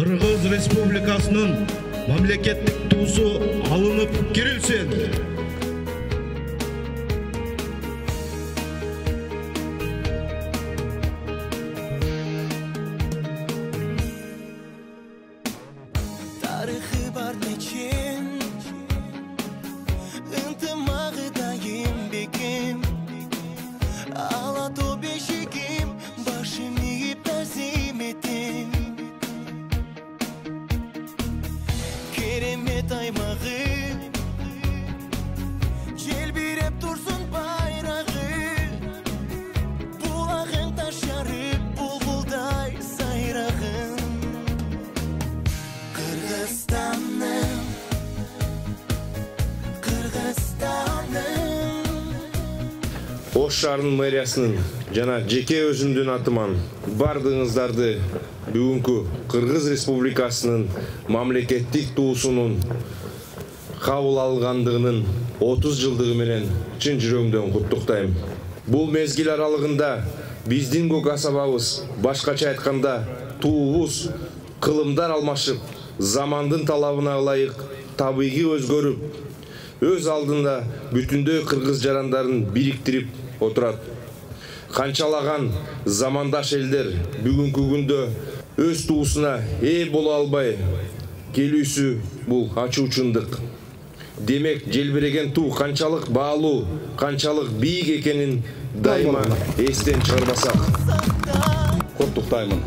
Кыргыз Республикасынын мамлекеттик туусу алынып кирилсин. Тарихы бар нечен, ынтымағы дайым бекем, алату бешігім, башым иіп тәзім етем. Керемет аймағы, желбиреп тұрсын байрағы, бұлағын ташарып, бұлбұлдай сайрағын. Kırgızstan'ım, Ош шаарынын мэриясынын жана жеке өзүмдүн атыман бардыгыңыздарды бүгүнкү Кыргыз Республикасынын мамлекеттик туусунун кабыл алгандыгынын 30 жылдыгы менен чын жүрөгүмдөн куттуктайм. Бул мезгил аралыгында биздин көк асабабыз, башкача айтканда туубуз, кылымдар алмашып, замандын талабына ылайык табигый өзгөрүп, өз алдында бүтүндөй кыргыз жарандарын бириктирип отурат. Канчалаган замандаш элдер бүгүнкү күндө өз туусуна ээ боло албай келүүсү бул ачуу чындык. Демек, желбиреген туу канчалык баалуу, канчалык бийик экенин дайыма эстен чыгарбасак. Куттуктаймын.